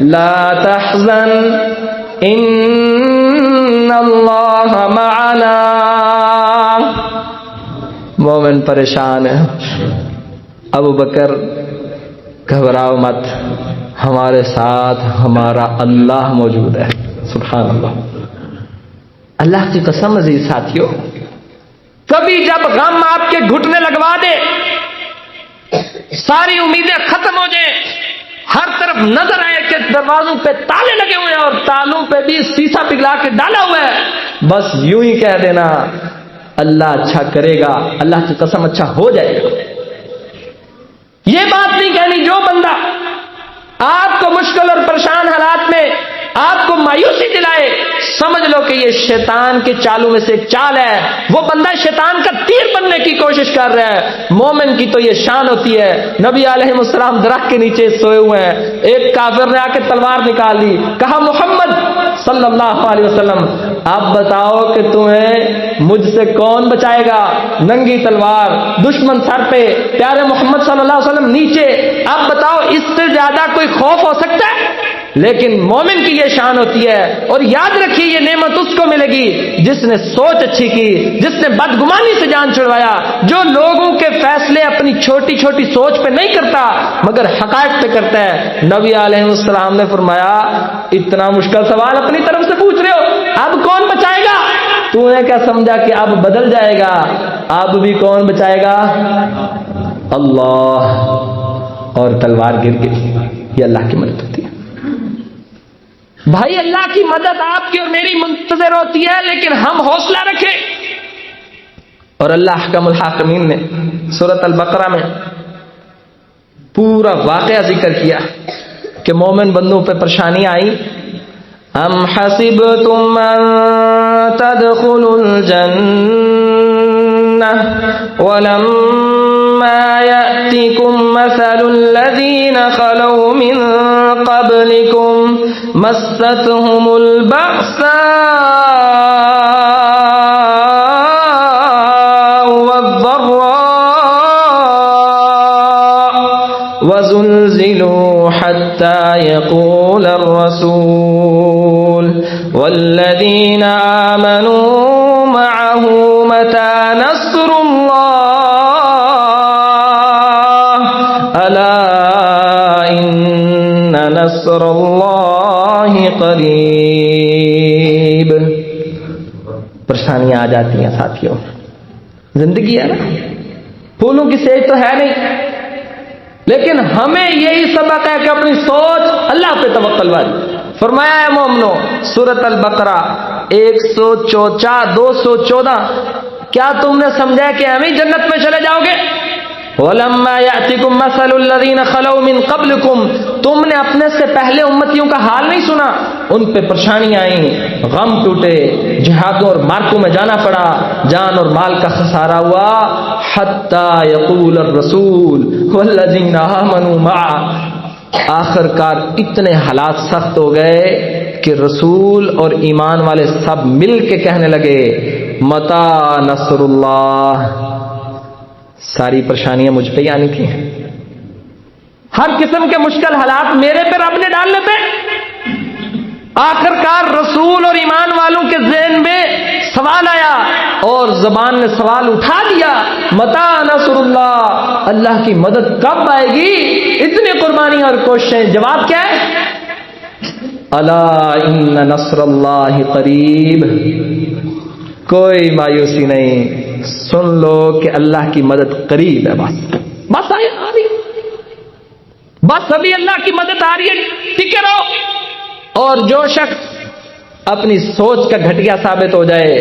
لا تحزن ان اللہ معنا. مومن پریشان ہے. ابو بکر گھبراؤ مت، ہمارے ساتھ ہمارا اللہ موجود ہے. سبحان اللہ. اللہ کی قسم عزیز ساتھیوں، کبھی جب غم آپ کے گھٹنے لگوا دے، ساری امیدیں ختم ہو جائیں، ہر طرف نظر آئے کہ دروازوں پہ تالے لگے ہوئے ہیں اور تالوں پہ بھی سیسا پگھلا کے ڈالا ہوا ہے، بس یوں ہی کہہ دینا اللہ اچھا کرے گا، اللہ کی قسم اچھا ہو جائے گا. یہ بات نہیں کہنی. جو بندہ آپ کو مشکل اور پریشان حالات میں آپ کو مایوسی دلائے، سمجھ لو کہ یہ شیطان کے چالوں میں سے ایک چال ہے. وہ بندہ شیطان کا تیر بننے کی کوشش کر رہا ہے. مومن کی تو یہ شان ہوتی ہے. نبی علیہ السلام درخت کے نیچے سوئے ہوئے ہیں، ایک کافر نے آ کے تلوار نکال لی، کہا محمد صلی اللہ علیہ وسلم آپ بتاؤ کہ تمہیں مجھ سے کون بچائے گا. ننگی تلوار، دشمن سر پہ، پیارے محمد صلی اللہ علیہ وسلم نیچے. آپ بتاؤ اس سے زیادہ کوئی خوف ہو سکتا ہے؟ لیکن مومن کی یہ شان ہوتی ہے. اور یاد رکھیے یہ نعمت اس کو ملے گی جس نے سوچ اچھی کی، جس نے بدگمانی سے جان چھڑوایا، جو لوگوں کے فیصلے اپنی چھوٹی چھوٹی سوچ پہ نہیں کرتا مگر حقائق پہ کرتا ہے. نبی علیہ السلام نے فرمایا اتنا مشکل سوال اپنی طرف سے پوچھ رہے ہو، اب کون بچائے گا؟ تو نے کیا سمجھا کہ اب بدل جائے گا؟ اب بھی کون بچائے گا؟ اللہ. اور تلوار گر گئی. یہ اللہ کی مدد ہوتی ہے. بھائی اللہ کی مدد آپ کی اور میری منتظر ہوتی ہے، لیکن ہم حوصلہ رکھیں. اور اللہ احکم الحاکمین نے سورۃ البقرہ میں پورا واقعہ ذکر کیا کہ مومن بندوں پہ پریشانیاں آئیں. ام حسبتم ان تدخلوا الجنہ ولما يأتكم مثل الذين خلوا من قبلكم مستهم البأساء والضراء وزلزلوا حتى يقول الرسول والذين آمنوا معه متى نصر الله ألا إن نصر الله قریب. پریشانیاں آ جاتی ہیں ساتھیوں، زندگی ہے نا، پھولوں کی سیج تو ہے نہیں، لیکن ہمیں یہی سبق ہے کہ اپنی سوچ اللہ پہ توکل والی. فرمایا ہے مومنو سورۃ البقرہ 214 کیا تم نے سمجھا کہ ہم ہی جنت میں چلے جاؤ گے؟ وَلَمَّا يَأْتِكُمْ مَثَلُ الَّذِينَ خَلَوْا مِن قَبْلِكُمْ تم نے اپنے سے پہلے امتیوں کا حال نہیں سنا؟ ان پہ پریشانیاں آئیں، غم ٹوٹے، جہادوں اور مارکوں میں جانا پڑا، جان اور مال کا خسارہ ہوا. حَتَّى يَقُولَ الرَّسُولُ وَالَّذِينَ آمَنُوا مَعَهُ آخر کار اتنے حالات سخت ہو گئے کہ رسول اور ایمان والے سب مل کے کہنے لگے متا نصر اللہ. ساری پریشانیاں مجھ پہ ہی آنی تھیں، ہر قسم کے مشکل حالات میرے پہ رب نے ڈالنے تھے. آخر کار رسول اور ایمان والوں کے ذہن میں سوال آیا اور زبان نے سوال اٹھا دیا متا نصر اللہ، اللہ کی مدد کب آئے گی؟ اتنی قربانی اور کوششیں. جواب کیا ہے؟ الا ان نصر اللہ قریب. کوئی مایوسی نہیں، سن لو کہ اللہ کی مدد قریب ہے. بس آ رہی، بس ابھی اللہ کی مدد آ رہی ہے، ٹکے رہو. اور جو شخص اپنی سوچ کا گھٹیا ثابت ہو جائے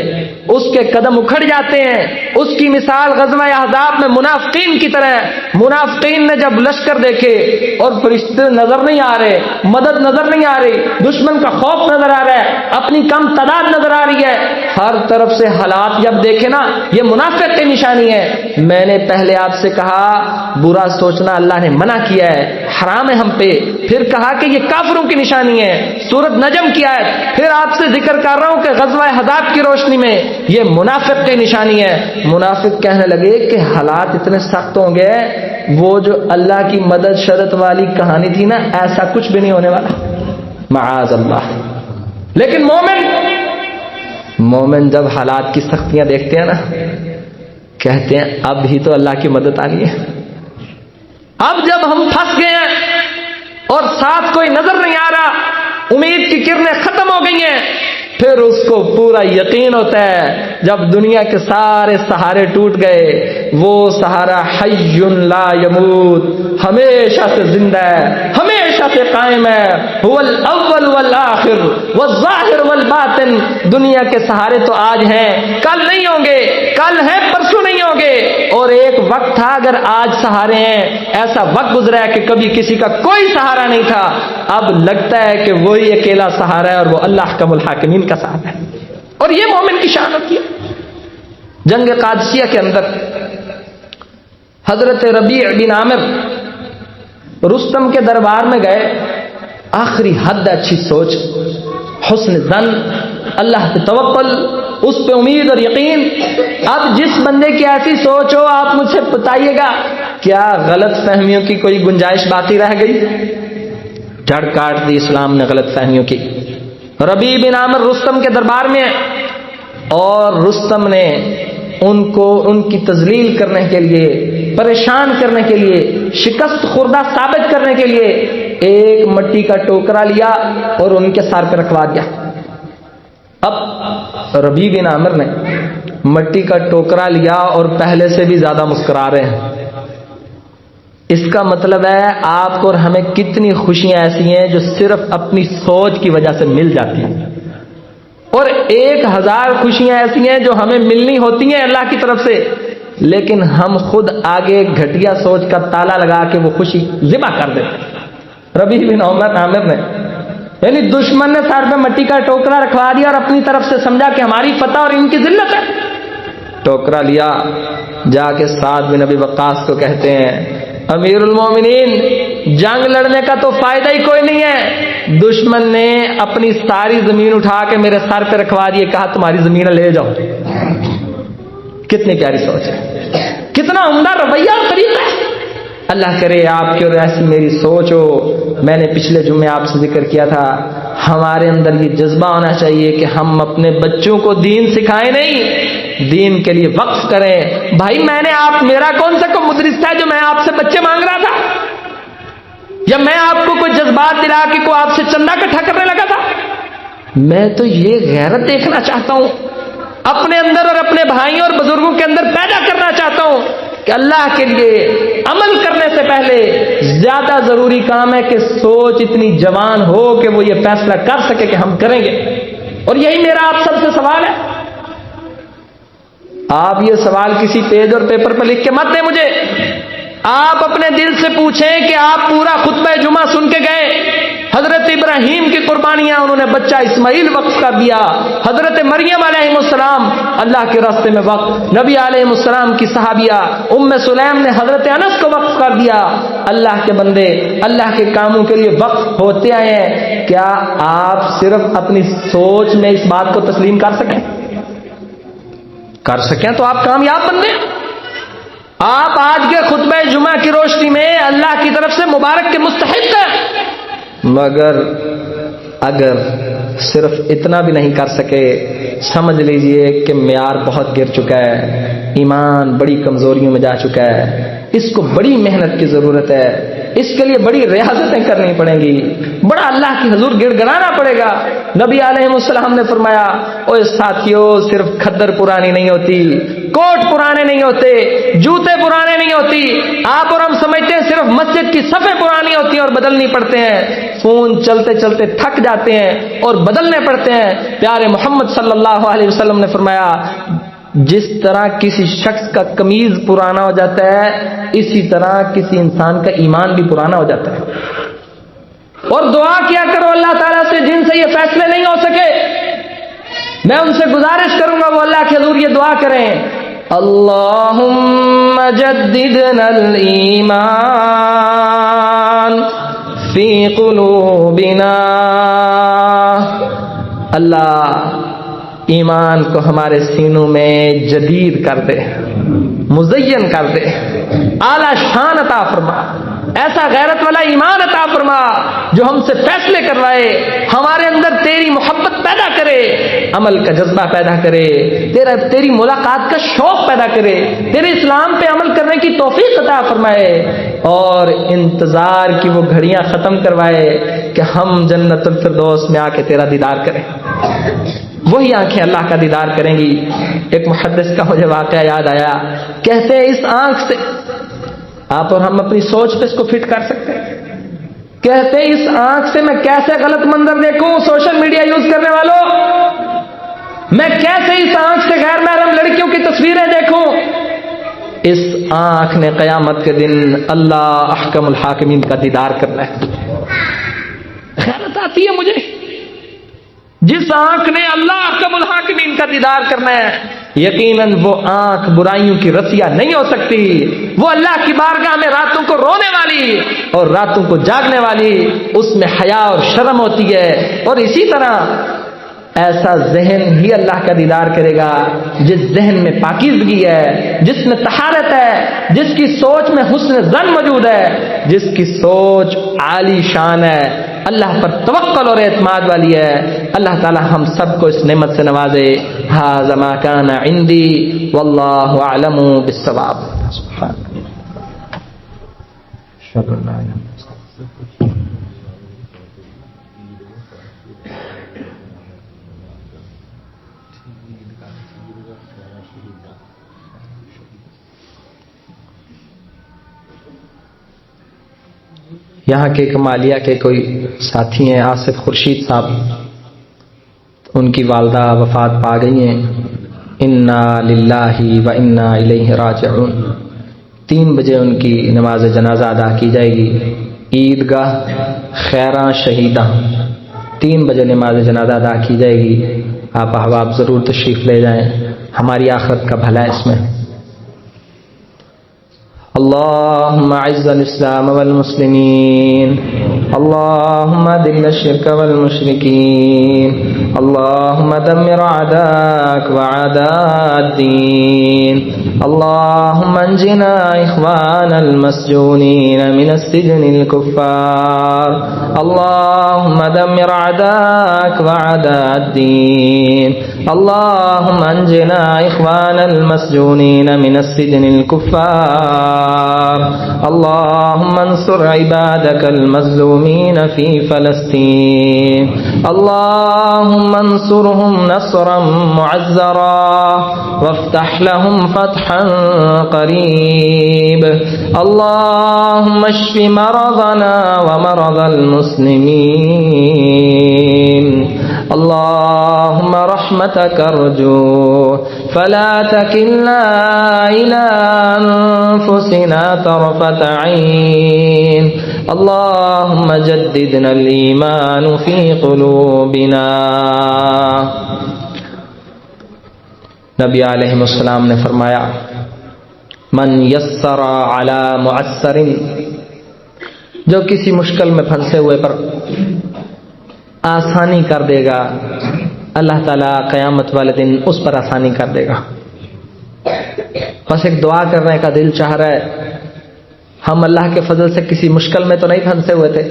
اس کے قدم اکھڑ جاتے ہیں. اس کی مثال غزوہ احزاب میں منافقین کی طرح. منافقین نے جب لشکر دیکھے اور فرشتے نظر نہیں آ رہے، مدد نظر نہیں آ رہی، دشمن کا خوف نظر آ رہا ہے، اپنی کم تعداد نظر آ رہی ہے، ہر طرف سے حالات جب دیکھے نا، یہ منافق کی نشانی ہے. میں نے پہلے آپ سے کہا برا سوچنا اللہ نے منع کیا ہے، حرام ہے ہم پہ. پھر کہا کہ یہ کافروں کی نشانی ہے، سورۃ نجم کی آیت. پھر آپ سے ذکر کر رہا ہوں کہ غزوہ احزاب کی روشنی میں یہ منافق کی نشانی ہے. منافق کہنے لگے کہ حالات اتنے سخت ہوں گے، وہ جو اللہ کی مدد شرط والی کہانی تھی نا، ایسا کچھ بھی نہیں ہونے والا، معاذ اللہ. لیکن مومن مومن جب حالات کی سختیاں دیکھتے ہیں نا، کہتے ہیں اب ہی تو اللہ کی مدد آنی ہے۔ اب جب ہم پھنس گئے ہیں اور ساتھ کوئی نظر نہیں آ رہا، امید کی کرنیں ختم ہو گئی ہیں، پھر اس کو پورا یقین ہوتا ہے جب دنیا کے سارے سہارے ٹوٹ گئے، وہ سہارا حی لا یموت، ہمیشہ سے زندہ ہے، ہمیشہ سے قائم ہے، هو الاول والآخر والظاہر والباطن۔ دنیا کے سہارے تو آج ہیں، کل نہیں ہوں گے، کل ہیں پرسوں نہیں ہوں گے، اور ایک وقت تھا اگر آج سہارے ہیں، ایسا وقت گزرا ہے کہ کبھی کسی کا کوئی سہارا نہیں تھا، اب لگتا ہے کہ وہی اکیلا سہارا ہے اور وہ اللہ احکم الحاکمین کا سہارا ہے۔ اور یہ مومن کی شان ہوتی ہے۔ جنگ قادسیہ کے اندر حضرت ربیع بن عامر رستم کے دربار میں گئے، آخری حد اچھی سوچ، حسن ظن، اللہ پہ توکل، اس پہ امید اور یقین۔ اب جس بندے کی ایسی سوچ ہو، آپ مجھ سے بتائیے گا کیا غلط فہمیوں کی کوئی گنجائش باقی رہ گئی؟ جڑ کاٹ دی اسلام نے غلط فہمیوں کی۔ ربیع بن عامر رستم کے دربار میں اور رستم نے ان کی تذلیل کرنے کے لیے، پریشان کرنے کے لیے، شکست خوردہ ثابت کرنے کے لیے ایک مٹی کا ٹوکرا لیا اور ان کے سر پہ رکھوا دیا۔ اب ربیع بن عامر نے مٹی کا ٹوکرا لیا اور پہلے سے بھی زیادہ مسکرا رہے ہیں۔ اس کا مطلب ہے آپ کو اور ہمیں کتنی خوشیاں ایسی ہیں جو صرف اپنی سوچ کی وجہ سے مل جاتی ہیں، اور 1000 خوشیاں ایسی ہیں جو ہمیں ملنی ہوتی ہیں اللہ کی طرف سے، لیکن ہم خود آگے گھٹیا سوچ کا تالا لگا کے وہ خوشی ذبح کر دیتے ہیں۔ ربیع بن عامر نے یعنی دشمن نے سر پہ مٹی کا ٹوکرا رکھوا دیا اور اپنی طرف سے سمجھا کہ ہماری فتح اور ان کی ذلت ہے۔ ٹوکرا لیا، جا کے سعد بن ابی وقاص کو کہتے ہیں امیر المومنین، جنگ لڑنے کا تو فائدہ ہی کوئی نہیں ہے، دشمن نے اپنی ساری زمین اٹھا کے میرے سر پہ رکھوا دیے، کہا تمہاری زمین لے جاؤ۔ کتنی پیاری سوچ ہے، کتنا عمدہ رویہ اور طریقہ ہے۔ اللہ کرے آپ کی اور ایسی میری سوچ ہو۔ میں نے پچھلے جمعے آپ سے ذکر کیا تھا، ہمارے اندر یہ جذبہ ہونا چاہیے کہ ہم اپنے بچوں کو دین سکھائیں نہیں، دین کے لیے وقف کریں۔ بھائی میرا کون سا کوئی مدرس تھا جو میں آپ سے بچے مانگ رہا تھا، یا میں آپ کو کوئی جذبات دلا کے کوئی آپ سے چندہ اکٹھا کرنے لگا تھا؟ میں تو یہ غیرت دیکھنا چاہتا ہوں، اپنے اندر اور اپنے بھائیوں اور بزرگوں کے اندر پیدا کرنا چاہتا ہوں کہ اللہ کے لیے عمل کرنے سے پہلے زیادہ ضروری کام ہے کہ سوچ اتنی جوان ہو کہ وہ یہ فیصلہ کر سکے کہ ہم کریں گے۔ اور یہی میرا آپ سب سے سوال ہے۔ آپ یہ سوال کسی پیج اور پیپر پر لکھ کے مت دیں مجھے، آپ اپنے دل سے پوچھیں کہ آپ پورا خطبہ جمعہ سن کے گئے، حضرت ابراہیم کی قربانیاں، انہوں نے بچہ اسماعیل وقف کر دیا، حضرت مریم علیہ السلام اللہ کے راستے میں وقف، نبی علیہ السلام کی صحابیہ ام سلیم نے حضرت انس کو وقف کر دیا۔ اللہ کے بندے اللہ کے کاموں کے لیے وقف ہوتے آئے ہیں، کیا آپ صرف اپنی سوچ میں اس بات کو تسلیم کر سکیں تو آپ کامیاب بندے۔ آپ آج کے خطبہ جمعہ کی روشنی میں اللہ کی طرف سے مبارک کے مستحق ہیں، مگر اگر صرف اتنا بھی نہیں کر سکے، سمجھ لیجئے کہ معیار بہت گر چکا ہے، ایمان بڑی کمزوریوں میں جا چکا ہے، اس کو بڑی محنت کی ضرورت ہے، اس کے لیے بڑی ریاضتیں کرنی پڑیں گی، بڑا اللہ کی حضور گڑ گڑانا پڑے گا۔ نبی علیہ السلام نے فرمایا، اوے ساتھیو، صرف کھدر پرانی نہیں ہوتی، کوٹ پرانے نہیں ہوتے، جوتے پرانے نہیں ہوتی، آپ اور ہم سمجھتے ہیں صرف مسجد کی صفیں پرانی ہوتی ہیں اور بدلنی پڑتے ہیں، فون چلتے چلتے تھک جاتے ہیں اور بدلنے پڑتے ہیں۔ پیارے محمد صلی اللہ علیہ وسلم نے فرمایا، جس طرح کسی شخص کا قمیض پرانا ہو جاتا ہے، اسی طرح کسی انسان کا ایمان بھی پرانا ہو جاتا ہے۔ اور دعا کیا کرو اللہ تعالیٰ سے جن سے یہ فیصلے نہیں ہو سکے، میں ان سے گزارش کروں گا وہ اللہ کے حضور یہ دعا کریں، اللہم جددنا الایمان فی قلوبنا، اللہ ایمان کو ہمارے سینوں میں جدید کر دے، مزین کر دے، اعلی شان عطا فرما، ایسا غیرت والا ایمان عطا فرما جو ہم سے فیصلے کروائے، ہمارے اندر تیری محبت پیدا کرے، عمل کا جذبہ پیدا کرے، تیری ملاقات کا شوق پیدا کرے، تیرے اسلام پہ عمل کرنے کی توفیق عطا فرمائے، اور انتظار کی وہ گھڑیاں ختم کروائے کہ ہم جنت الفردوس میں آ کے تیرا دیدار کریں۔ وہی آنکھیں اللہ کا دیدار کریں گی۔ ایک محدث کا مجھے واقعہ یاد آیا، کہتے ہیں اس آنکھ سے آپ اور ہم اپنی سوچ پہ اس کو فٹ کر سکتے ہیں، کہتے ہیں اس آنکھ سے میں کیسے غلط منظر دیکھوں، سوشل میڈیا یوز کرنے والوں، میں کیسے اس آنکھ سے غیر محرم لڑکیوں کی تصویریں دیکھوں۔ اس آنکھ نے قیامت کے دن اللہ احکم الحاکمین کا دیدار کرنا ہے۔ خیرت آتی ہے مجھے، جس آنکھ نے اللہ احکم الحاکمین کا دیدار کرنا ہے، یقیناً وہ آنکھ برائیوں کی رسیا نہیں ہو سکتی، وہ اللہ کی بارگاہ میں راتوں کو رونے والی اور راتوں کو جاگنے والی، اس میں حیا اور شرم ہوتی ہے۔ اور اسی طرح ایسا ذہن ہی اللہ کا دیدار کرے گا جس ذہن میں پاکیزگی ہے، جس میں طہارت ہے، جس کی سوچ میں حسن ظن موجود ہے، جس کی سوچ عالی شان ہے، اللہ پر توکل اور اعتماد والی ہے۔ اللہ تعالی ہم سب کو اس نعمت سے نوازے۔ ھذا ما کان عندی واللہ اعلم بالصواب۔ یہاں کے کمالیہ کے کوئی ساتھی ہیں، آصف خورشید صاحب، ان کی والدہ وفات پا گئی ہیں، انا للہ و انا الیہ راجعون۔ 3 بجے ان کی نماز جنازہ ادا کی جائے گی، عیدگاہ خیراں شہیداں، 3 بجے نماز جنازہ ادا کی جائے گی۔ آپ احباب ضرور تشریف لے جائیں، ہماری آخرت کا بھلا اس میں۔ اللهم اعز الاسلام والمسلمين، اللهم اذل الشرك والمشركين، اللهم دمر اعداءك واعداء الدين، اللهم انجنا اخوان المسجونين من السجن الكفار، اللهم دمر اعداءك واعداء الدين، اللهم انجنا اخوان المسجونين من السجن الكفار، اللهم انصر عبادك المظلومين في فلسطين، اللهم انصرهم نصرا معزرا وافتح لهم فتحا قريب، اللهم اشف مرضنا ومرضى المسلمين، اللهم رحمتك ارجو فلا تكلنا إلى أنفسنا طرفة عين، اللهم جددنا الإيمان في قلوبنا۔ نبی علیہ السلام نے فرمایا، من یسر علی معسر، جو کسی مشکل میں پھنسے ہوئے پر آسانی کر دے گا، اللہ تعالیٰ قیامت والے دن اس پر آسانی کر دے گا۔ بس ایک دعا کرنے کا دل چاہ رہا ہے، ہم اللہ کے فضل سے کسی مشکل میں تو نہیں پھنسے ہوئے تھے،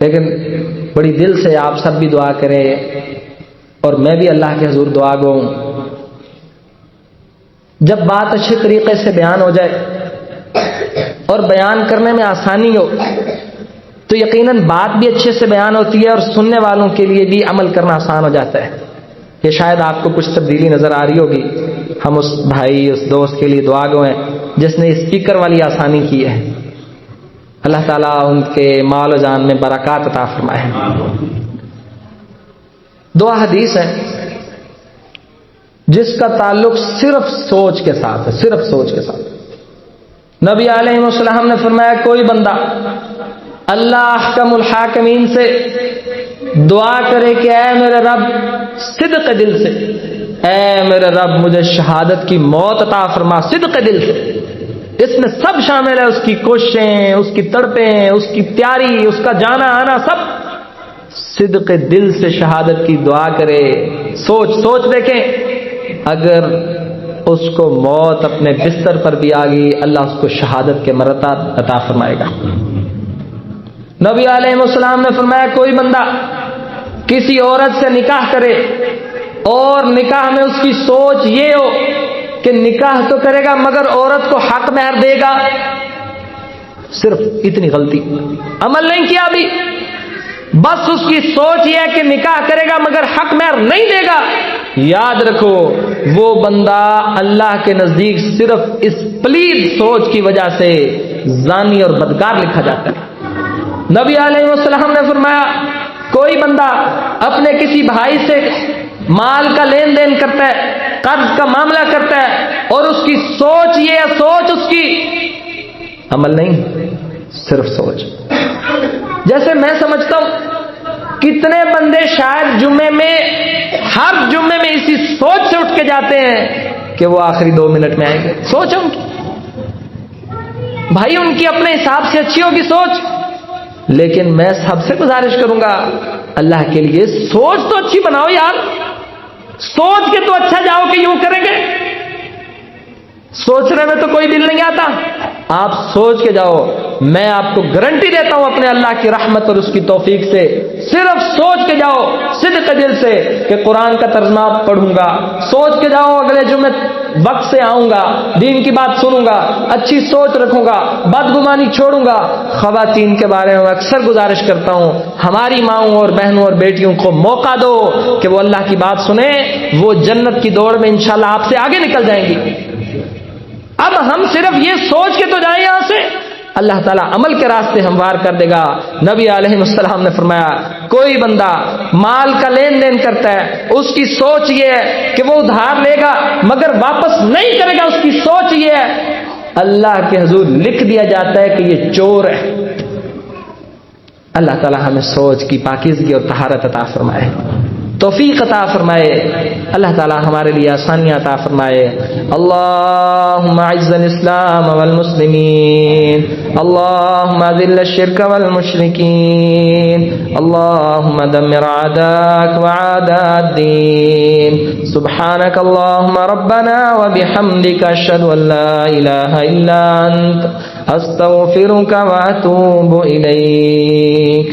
لیکن بڑی دل سے آپ سب بھی دعا کریں اور میں بھی اللہ کے حضور دعا گو ہوں۔ جب بات اچھے طریقے سے بیان ہو جائے اور بیان کرنے میں آسانی ہو تو یقیناً بات بھی اچھے سے بیان ہوتی ہے اور سننے والوں کے لیے بھی عمل کرنا آسان ہو جاتا ہے۔ یہ شاید آپ کو کچھ تبدیلی نظر آ رہی ہوگی۔ ہم اس بھائی، اس دوست کے لیے دعا گو ہیں جس نے اسپیکر والی آسانی کی ہے، اللہ تعالیٰ ان کے مال و جان میں برکات عطا فرمائے۔ 2 حدیث ہیں جس کا تعلق صرف سوچ کے ساتھ ہے، صرف سوچ کے ساتھ۔ نبی علیہ السلام نے فرمایا، کوئی بندہ اللہ احکم الحاکمین سے دعا کرے کہ اے میرے رب، صدق دل سے، اے میرے رب مجھے شہادت کی موت عطا فرما، صدق دل سے، اس میں سب شامل ہے، اس کی کوششیں، اس کی تڑپیں، اس کی تیاری، اس کا جانا آنا، سب صدق دل سے شہادت کی دعا کرے۔ سوچ دیکھیں، اگر اس کو موت اپنے بستر پر بھی آ گئی، اللہ اس کو شہادت کے مرتبہ عطا فرمائے گا۔ نبی علیہ السلام نے فرمایا، کوئی بندہ کسی عورت سے نکاح کرے اور نکاح میں اس کی سوچ یہ ہو کہ نکاح تو کرے گا مگر عورت کو حق مہر دے گا، صرف اتنی غلطی، عمل نہیں کیا ابھی، بس اس کی سوچ یہ ہے کہ نکاح کرے گا مگر حق مہر نہیں دے گا، یاد رکھو وہ بندہ اللہ کے نزدیک صرف اس پلید سوچ کی وجہ سے زانی اور بدکار لکھا جاتا ہے۔ نبی علیہ السلام نے فرمایا کوئی بندہ اپنے کسی بھائی سے مال کا لین دین کرتا ہے، قرض کا معاملہ کرتا ہے، اور اس کی سوچ یہ ہے، سوچ اس کی عمل نہیں، صرف سوچ۔ جیسے میں سمجھتا ہوں کتنے بندے شاید جمعے میں، ہر جمعے میں اسی سوچ سے اٹھ کے جاتے ہیں کہ وہ آخری 2 منٹ میں آئیں گے، سوچ ان کی، بھائی ان کی اپنے حساب سے اچھی ہوگی سوچ، لیکن میں سب سے گزارش کروں گا اللہ کے لیے سوچ تو اچھی بناؤ یار، سوچ کے تو اچھا جاؤ کہ یوں کریں گے، سوچنے میں تو کوئی دل نہیں آتا، آپ سوچ کے جاؤ، میں آپ کو گارنٹی دیتا ہوں اپنے اللہ کی رحمت اور اس کی توفیق سے، صرف سوچ کے جاؤ صدق دل سے کہ قرآن کا ترجمہ پڑھوں گا، سوچ کے جاؤ اگلے جمعے وقت سے آؤں گا، دین کی بات سنوں گا، اچھی سوچ رکھوں گا، بدگمانی چھوڑوں گا۔ خواتین کے بارے میں اکثر گزارش کرتا ہوں ہماری ماؤں اور بہنوں اور بیٹیوں کو موقع دو کہ وہ اللہ کی بات سنیں، وہ جنت کی دوڑ میں انشاءاللہ آپ سے آگے نکل جائیں گی۔ اب ہم صرف یہ سوچ کے تو جائیں یہاں سے، اللہ تعالیٰ عمل کے راستے ہموار کر دے گا۔ نبی علیہ السلام نے فرمایا کوئی بندہ مال کا لین دین کرتا ہے، اس کی سوچ یہ ہے کہ وہ ادھار لے گا مگر واپس نہیں کرے گا، اس کی سوچ یہ ہے، اللہ کے حضور لکھ دیا جاتا ہے کہ یہ چور ہے۔ اللہ تعالیٰ ہمیں سوچ کی پاکیزگی اور طہارت عطا فرمائے، توفیق عطا فرمائے، اللہ تعالی ہمارے لیے آسانیاں عطا فرمائے۔ اللہم اعز الاسلام والمسلمین، اللہم اذل الشرک والمشرکین، اللہم دمر اعداءک واعداء الدین۔ سبحانک اللہم ربنا وبحمدک اشہد ان لا الہ الا انت استغفرک واتوب الیک۔